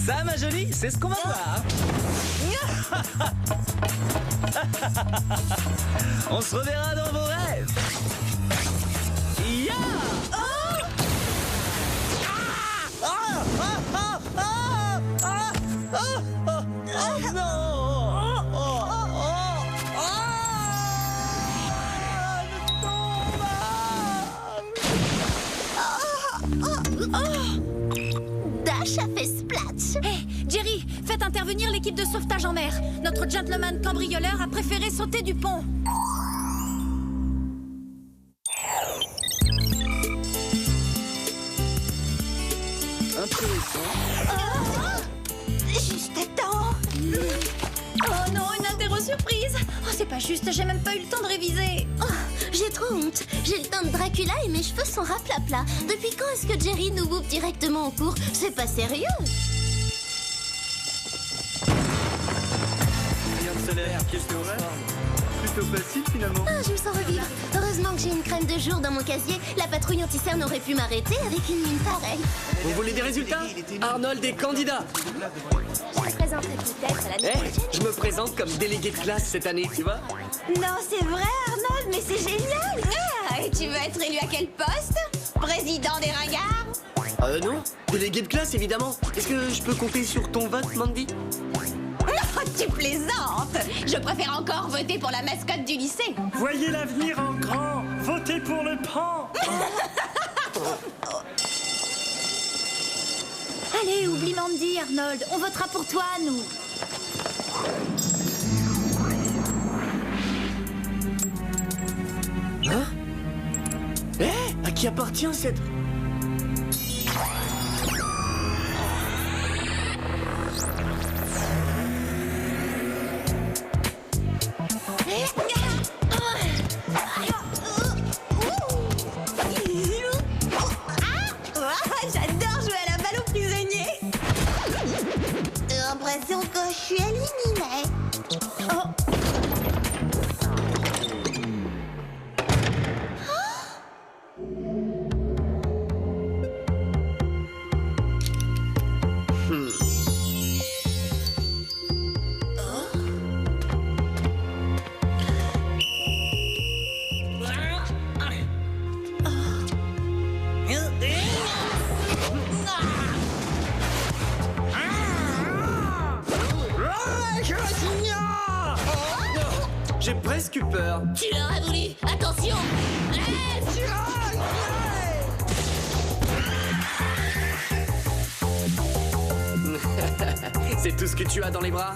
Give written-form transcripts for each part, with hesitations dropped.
Ça, ma jolie, c'est ce qu'on va voir. On se reverra dans vos rêves. Ya! Oh non! Dash a fait splatch. Hé, Jerry, faites intervenir l'équipe de sauvetage en mer. Notre gentleman cambrioleur a préféré sauter du pont. Juste à temps. Oh non, une interro surprise. Oh, c'est pas juste, j'ai même pas eu le temps de réviser. Oh, j'ai trop honte. J'ai le teint de Dracula et mes cheveux sont raplapla. Depuis quand est-ce que Jerry nous bouffe directement en cours? C'est pas sérieux. Rien de solaire, qu'est-ce que plutôt facile finalement. Ah, je me sens revivre. Heureusement que j'ai une crème de jour dans mon casier. La patrouille anti-cerne aurait pu m'arrêter avec une mine pareille. Vous voulez des résultats? Arnold est candidat. Je me présenterai peut-être à l'année prochaine. Je me présente comme délégué de classe cette année, tu vois. Non, c'est vrai, Arnold, mais c'est génial. Ah, et tu veux être élu à quel poste? Président des ringards? Non. Délégué de classe, évidemment. Est-ce que je peux compter sur ton vote, Mandy? Non, tu plaisantes. Je préfère encore voter pour la mascotte du lycée. Voyez l'avenir en grand. Votez pour le pan. Allez, oublie Mandy, Arnold. On votera pour toi, nous. Hein? À qui appartient cette... J'adore jouer à la balle aux prisonniers. J'ai l'impression que je suis éliminée. J'ai presque eu peur. Tu l'aurais voulu. Attention. C'est tout ce que tu as dans les bras?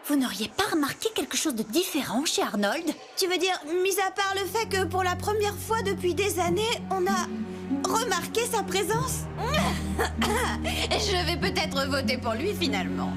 Vous n'auriez pas remarqué quelque chose de différent chez Arnold? Tu veux dire, mis à part le fait que pour la première fois depuis des années, on a remarqué sa présence? Je vais peut-être voter pour lui finalement.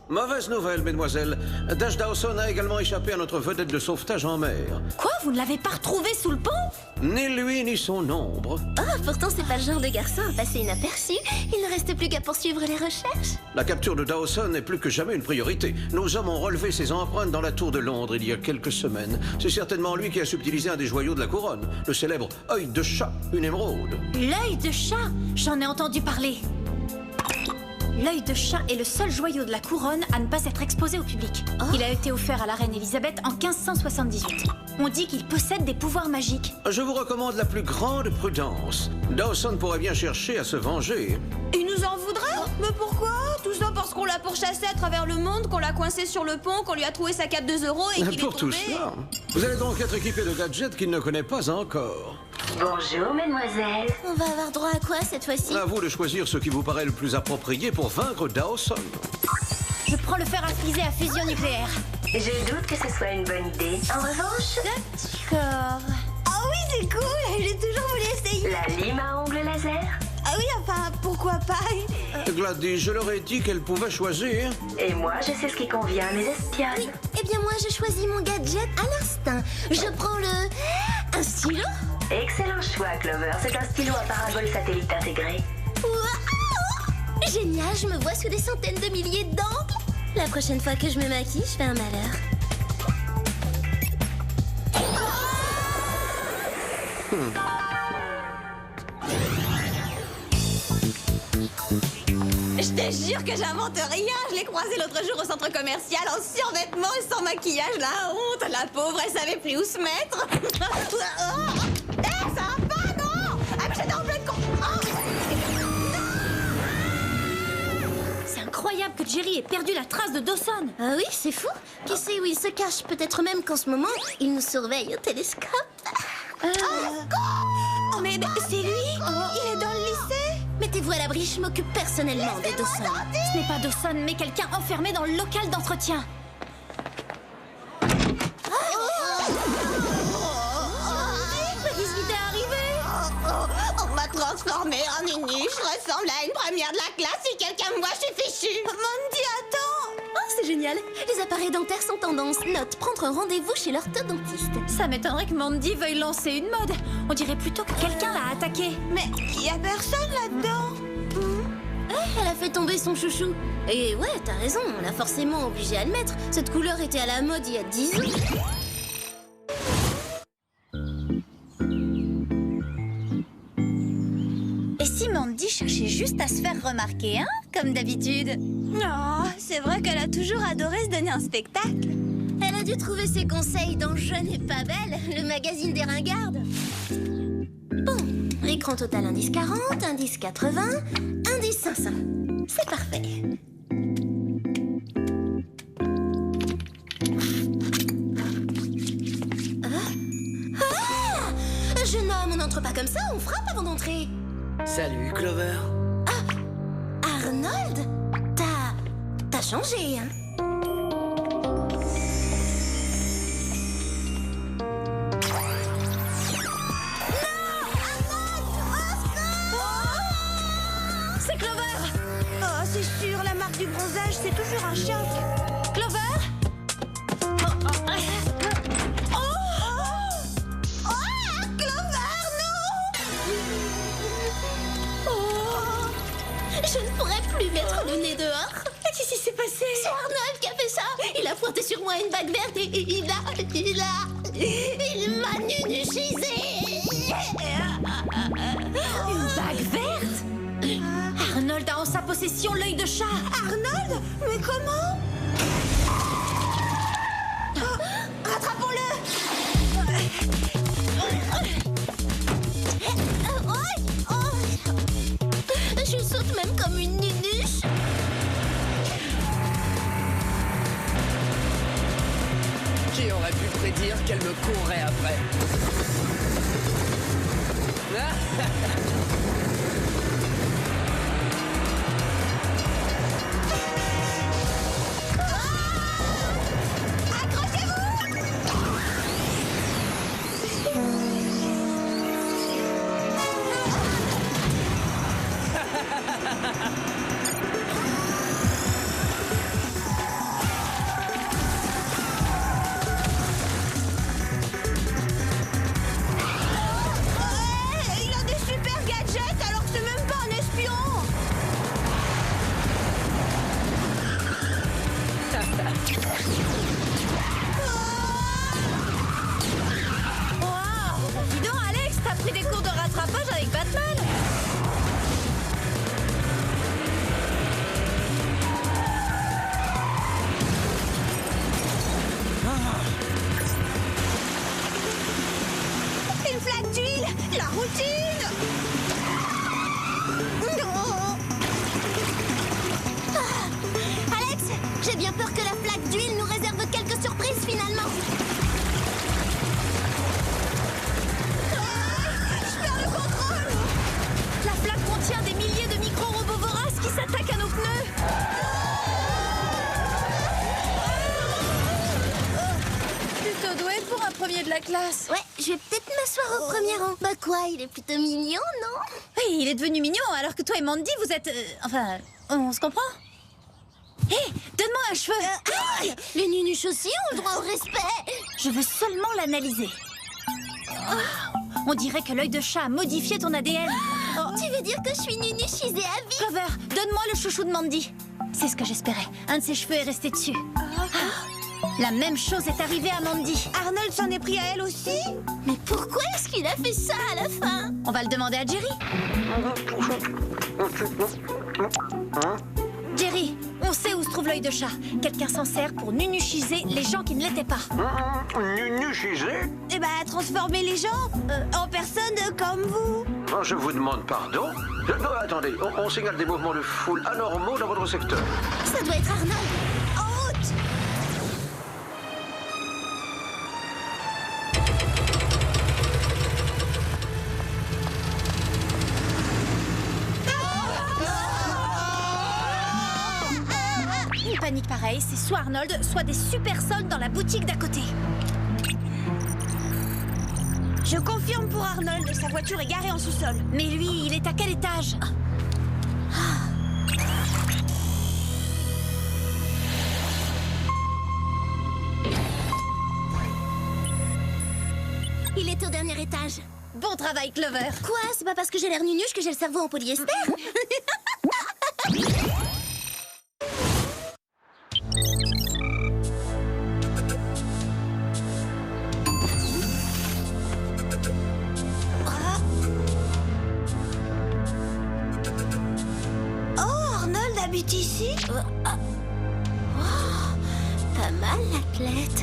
Mauvaise nouvelle, mesdemoiselles. Dash Dawson a également échappé à notre vedette de sauvetage en mer. Quoi? Vous ne l'avez pas retrouvé sous le pont? Ni lui, ni son ombre. Ah, pourtant c'est pas le genre de garçon à passer inaperçu. Il ne reste plus qu'à poursuivre les recherches. La capture de Dawson est plus que jamais une priorité. Nos hommes ont relevé ses empreintes dans la tour de Londres il y a quelques semaines. C'est certainement lui qui a subtilisé un des joyaux de la couronne, le célèbre œil de chat, une émeraude. L'œil de chat? J'en ai entendu parler. L'œil de chat est le seul joyau de la couronne à ne pas être exposé au public. Il a été offert à la reine Elisabeth en 1578. On dit qu'il possède des pouvoirs magiques. Je vous recommande la plus grande prudence. Dawson pourrait bien chercher à se venger. Il nous en voudrait? Mais pourquoi? Tout ça parce qu'on l'a pourchassé à travers le monde, qu'on l'a coincé sur le pont, qu'on lui a trouvé sa cape de 2 € et qu'il est Pour tout tombé. cela, vous allez donc être équipé de gadgets qu'il ne connaît pas encore. Bonjour, mesdemoiselles. On va avoir droit à quoi cette fois-ci? À vous de choisir ce qui vous paraît le plus approprié pour vaincre Dawson. Je prends le fer à friser à fusion nucléaire. Je doute que ce soit une bonne idée. En revanche, D'accord. Ah oui, c'est cool! J'ai toujours voulu essayer. la lime à ongles laser. Ah oui, enfin, pourquoi pas? Gladys, je leur ai dit qu'elles pouvaient choisir. Et moi, je sais ce qui convient à mes espionnes. Eh bien, moi, je choisis mon gadget à l'instinct. Je prends un stylo. Excellent choix, Clover. C'est un stylo à parabole satellite intégré. Waouh! Génial, je me vois sous des centaines de milliers d'angles. La prochaine fois que je me maquille, je fais un malheur. Je te jure que j'invente rien. Je l'ai croisée l'autre jour au centre commercial en survêtement et sans maquillage. La honte, la pauvre, elle savait plus où se mettre. Ça va pas, non? Ah, mais j'étais en pleine con. C'est incroyable que Jerry ait perdu la trace de Dawson. Ah oui, c'est fou. Qui sait où il se cache? Peut-être même qu'en ce moment, il nous surveille au télescope. Oh, mais c'est lui? Il est dans le lycée? Mettez-vous à l'abri, je m'occupe personnellement de Dawson. Ce n'est pas Dawson, mais quelqu'un enfermé dans le local d'entretien. Qu'est-ce qui t'est arrivé? On m'a transformée en une niche. Je ressemble à une première de la classe. Si quelqu'un me voit, je suis fichue. Mandy, attends. Oh, c'est génial. Les appareils dentaires sont tendance. Note, prendre rendez-vous chez l'orthodontiste. Ça m'étonnerait que Mandy veuille lancer une mode. On dirait plutôt que quelqu'un l'a attaqué. Mais il y a personne là-dedans. Elle a fait tomber son chouchou. Et ouais, t'as raison, on l'a forcément obligé à le mettre. Cette couleur était à la mode il y a 10 ans. Et si Mandy cherchait juste à se faire remarquer, hein? Comme d'habitude. Non, c'est vrai qu'elle a toujours adoré se donner un spectacle. Elle a dû trouver ses conseils dans Jeune et pas belle, le magazine des ringardes. Bon, écran total indice 40, indice 80, indice 500. C'est parfait. Jeune homme, on n'entre pas comme ça, on frappe avant d'entrer. Salut, Clover. Arnold, t'as changé, hein? C'est Clover! Oh, c'est sûr, la marque du bronzage, c'est toujours un choc. Clover! Clover, non! Je ne pourrais plus mettre le nez dehors. Qu'est-ce qui s'est passé? C'est Arnold qui a fait ça. Il a pointé sur moi une bague verte et il m'a nunuchisé. Une bague verte? Arnold a en sa possession l'œil de chat. Arnold? Mais comment? Rattrapons-le! Je saute même comme une nunuche. Qui aurait pu prédire qu'elle me courrait après? Il a des super gadgets alors que c'est même pas un espion! Wow! Dis donc, Alex, t'as pris des cours de rattrapage avec Batman? Une flaque d'huile! La routine! Alex, j'ai bien peur que la flaque d'huile nous réserve quelques surprises finalement. Je perds le contrôle! La flaque contient des milliers de micro-robots voraces qui s'attaquent à nos pneus. Plutôt doué pour un premier de la classe. Ouais, je vais peut-être m'asseoir au premier rang. Bah quoi, il est plutôt mignon, non? Et il est devenu mignon alors que toi et Mandy, vous êtes... enfin, on se comprend? Hé, donne-moi un cheveu. Les nunuches aussi ont le droit au respect. Je veux seulement l'analyser. On dirait que l'œil de chat a modifié ton ADN. Tu veux dire que je suis nunuchisée à vie? Clover, donne-moi le chouchou de Mandy. C'est ce que j'espérais. Un de ses cheveux est resté dessus. La même chose est arrivée à Mandy. Arnold s'en est pris à elle aussi? Mais pourquoi est-ce qu'il a fait ça à la fin? On va le demander à Jerry. Jerry, on sait où se trouve l'œil de chat. Quelqu'un s'en sert pour nunuchiser les gens qui ne l'étaient pas. Nunuchisé? Eh ben, transformer les gens en personnes comme vous. Oh, je vous demande pardon. Non, attendez, on signale des mouvements de foule anormaux dans votre secteur. Ça doit être Arnold. En route! Une panique pareille, c'est soit Arnold, soit des super soldes dans la boutique d'à côté. Je confirme pour Arnold, sa voiture est garée en sous-sol. Mais lui, il est à quel étage? Il est au dernier étage. Bon travail, Clover. Quoi? C'est pas parce que j'ai l'air nunuche que j'ai le cerveau en polyester? Habite ici? Pas mal, l'athlète.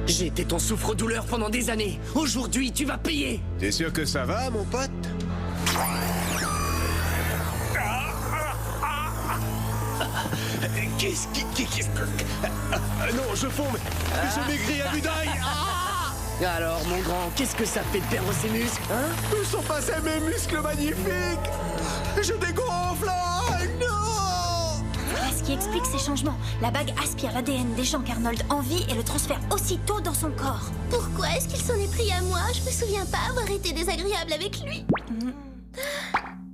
J'ai été ton souffre-douleur pendant des années. Aujourd'hui, tu vas payer. T'es sûr que ça va, mon pote? Qu'est-ce que... Non, je fonds, mais je maigris à vue d'œil. Alors, mon grand, qu'est-ce que ça fait de perdre ses muscles, hein? Où sont passés mes muscles magnifiques? Je dégonfle. Non! Voilà ce qui explique ces changements. La bague aspire l'ADN des gens qu'Arnold envie et le transfère aussitôt dans son corps. Pourquoi est-ce qu'il s'en est pris à moi? Je me souviens pas avoir été désagréable avec lui.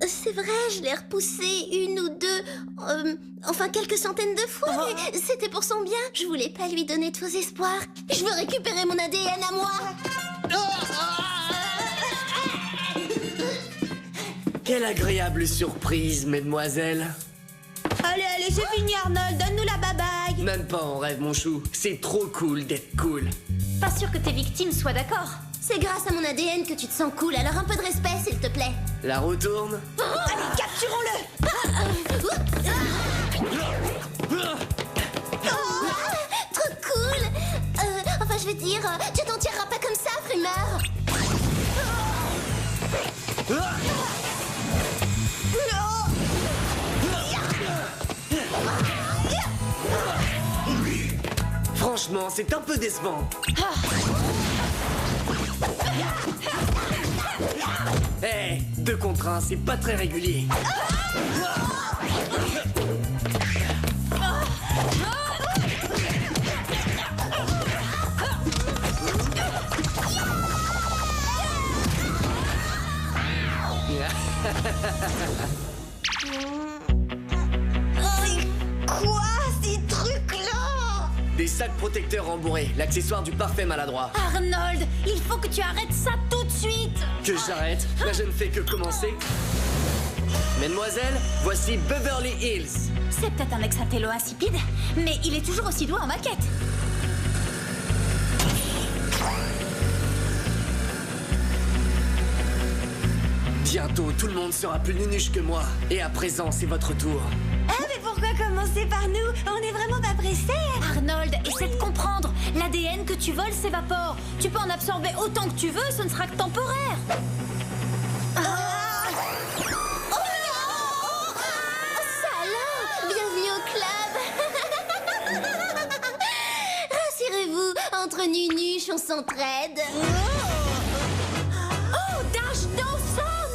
C'est vrai, je l'ai repoussé une ou deux, enfin quelques centaines de fois, mais c'était pour son bien. Je voulais pas lui donner de faux espoirs. Je veux récupérer mon ADN à moi. Quelle agréable surprise, mesdemoiselles. Allez, allez, c'est fini, Arnold. Donne-nous la babague. Même pas en rêve, mon chou. C'est trop cool d'être cool. Pas sûr que tes victimes soient d'accord. C'est grâce à mon ADN que tu te sens cool, alors un peu de respect, s'il te plaît. La retourne. Allez, capturons-le. Trop cool. Enfin, je veux dire, tu t'en tireras pas comme ça, frimeur. Franchement, c'est un peu décevant. Hey, 2 contre 1, c'est pas très régulier. Quoi, ces trucs-là? Des sacs protecteurs rembourrés, l'accessoire du parfait maladroit. Arnold, il faut que tu arrêtes ça tout de suite. Que j'arrête? Là, je ne fais que commencer. Mesdemoiselles, voici Beverly Hills. C'est peut-être un ex-intello insipide, mais il est toujours aussi doué en maquette. Bientôt, tout le monde sera plus nunuche que moi. Et à présent, c'est votre tour. Ah, mais pourquoi commencer par nous? On n'est vraiment pas pressés. Arnold, essaie de comprendre. L'ADN que tu voles s'évapore. Tu peux en absorber autant que tu veux, ce ne sera que temporaire. Salaud! Bienvenue au club. Rassurez-vous, entre nunuches, on s'entraide. Oh, Dash Dawson!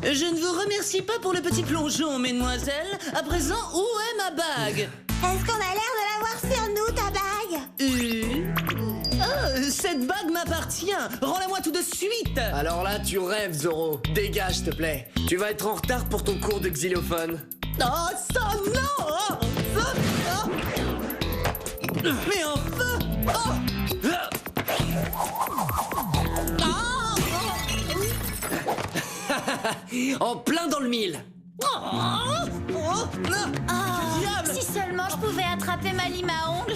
Je ne vous remercie pas pour le petit plongeon, mesdemoiselles. À présent, où est ma bague? Est-ce qu'on a l'air de l'avoir sur nous, ta bague? Oh, cette Cette bague m'appartient. Rends-la-moi tout de suite. Alors là, tu rêves, Zoro. Dégage, s'il te plaît. Tu vas être en retard pour ton cours de xylophone. Oh, ça, non. Oh, ça, oh. Mais enfin. Oh. En plein dans le mille. Si seulement je pouvais attraper ma lime à ongles.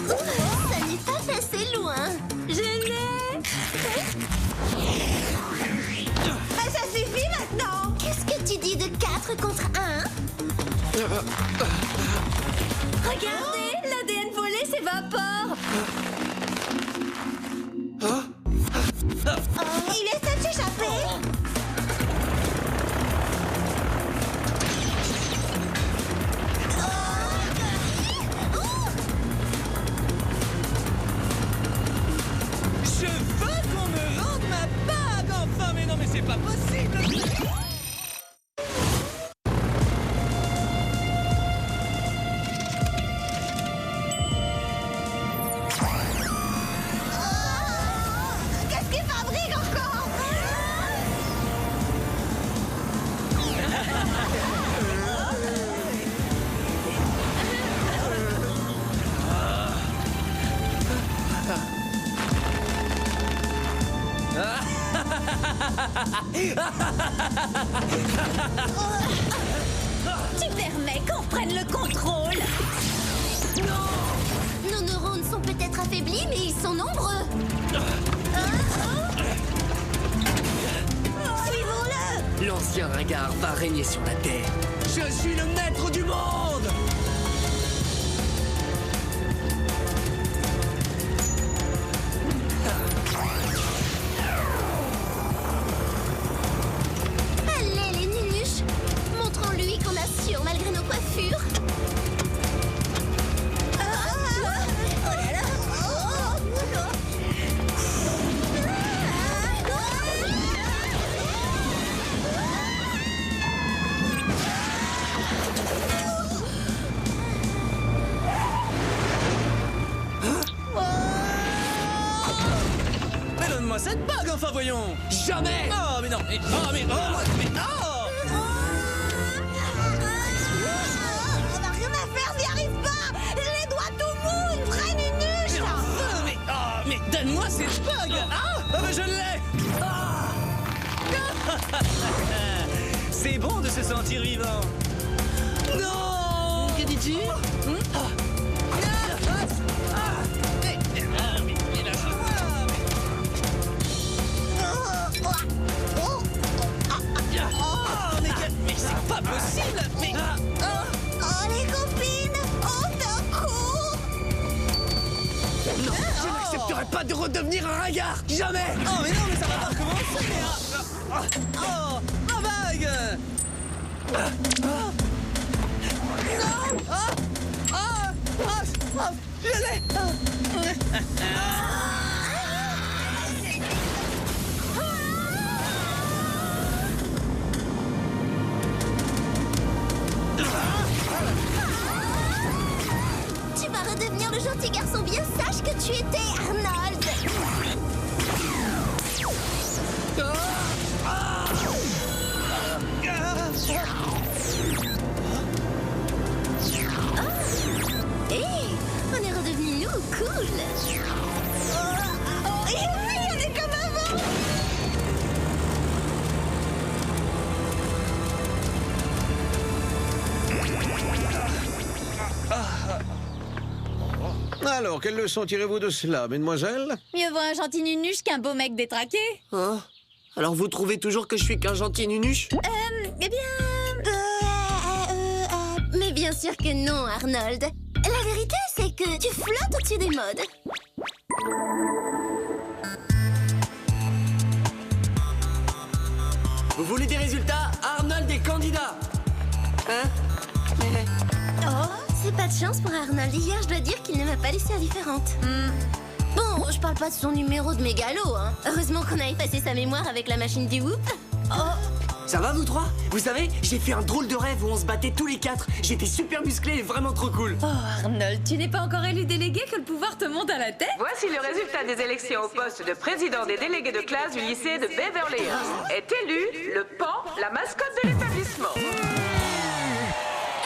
Ça n'est pas assez loin. Je l'ai. Ça suffit maintenant. Qu'est-ce que tu dis de 4 contre 1? Regardez, l'ADN volé s'évapore. Il essaie de s'échapper. Je veux qu'on me rende ma bague. Enfin, mais non, mais c'est pas possible. Qu'est-ce qu'il fabrique encore? Tu permets qu'on prenne le contrôle. Nos neurones sont peut-être affaiblis, mais ils sont nombreux. Suivons-le. L'ancien ringard va régner sur la Terre. Je suis le maître du monde. Allez, les nunuches. Montrons-lui qu'on assure malgré nos coiffures. Oh là là. Mais donne-moi cette bague, enfin, voyons. Jamais. Oh, mais non. Mais, oh, mais, oh, mais, oh. On n'a rien à faire, j'y arrive pas. Je les dois tout mou, une vraie nunuche. Mais enfin, mais, oh, mais donne-moi cette bague. Ah, mais je l'ai. Ah. C'est bon de se sentir vivant. Non. Que dis-tu? Mais c'est pas possible. Mais Oh, les copines. Oh, d'un coup. Non, je n'accepterai pas de redevenir un ringard. Jamais. oh, mais non, mais ça va pas recommencer. Oh, ma bague. Je l'ai. Tu vas redevenir le gentil garçon bien sage que tu étais, Arnold. Hé, on est redevenus nous, cool. Oh, et oui, on est comme avant. Alors, quelle leçon tirez-vous de cela, mesdemoiselles? Mieux vaut un gentil nunuche qu'un beau mec détraqué. Hein? Alors vous trouvez toujours que je suis qu'un gentil nunuche? Eh bien... Mais bien sûr que non, Arnold. La vérité, c'est que tu flottes au-dessus des modes. Vous voulez des résultats? Arnold est candidat. Hein? Oh, c'est pas de chance pour Arnold. Hier, je dois dire qu'il ne m'a pas laissée indifférente. Bon, je parle pas de son numéro de mégalo, hein. Heureusement qu'on a effacé sa mémoire avec la machine du Whoop. Oh, Ça va vous trois? Vous savez, j'ai fait un drôle de rêve où on se battait tous les quatre. J'étais super musclé et vraiment trop cool. Oh Arnold, tu n'es pas encore élu délégué que le pouvoir te monte à la tête? Voici le résultat des élections au poste de président des délégués de classe du lycée de Beverly Hills. Est élu le pan, la mascotte de l'établissement.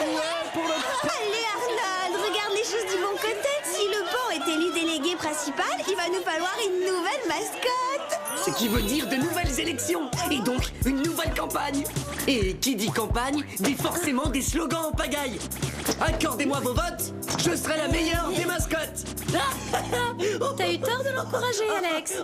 Allez Arnold, regarde les choses du bon côté. Si le pan est élu délégué principal, il va nous falloir une nouvelle mascotte. Ce qui veut dire de nouvelles élections et donc une nouvelle campagne. Et qui dit campagne dit forcément des slogans en pagaille. Accordez-moi vos votes, je serai la meilleure des mascottes. T'as eu tort de l'encourager, Alex.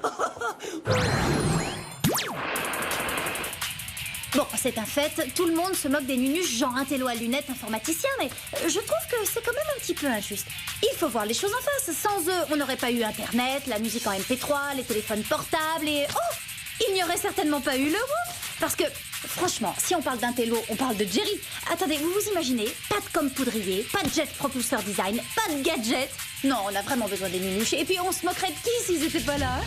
Bon, c'est un fait, tout le monde se moque des nunuches genre un télo à lunettes informaticien, mais je trouve que c'est quand même un petit peu injuste. Il faut voir les choses en face. Sans eux, on n'aurait pas eu Internet, la musique en MP3, les téléphones portables et... Oh, il n'y aurait certainement pas eu le Whoop. Parce que, franchement, si on parle d'un télo, on parle de Jerry. Attendez, vous vous imaginez? Pas de com poudrier, pas de jet propulseur design, pas de gadget. Non, on a vraiment besoin des nunuches. Et puis on se moquerait de qui s'ils étaient pas là?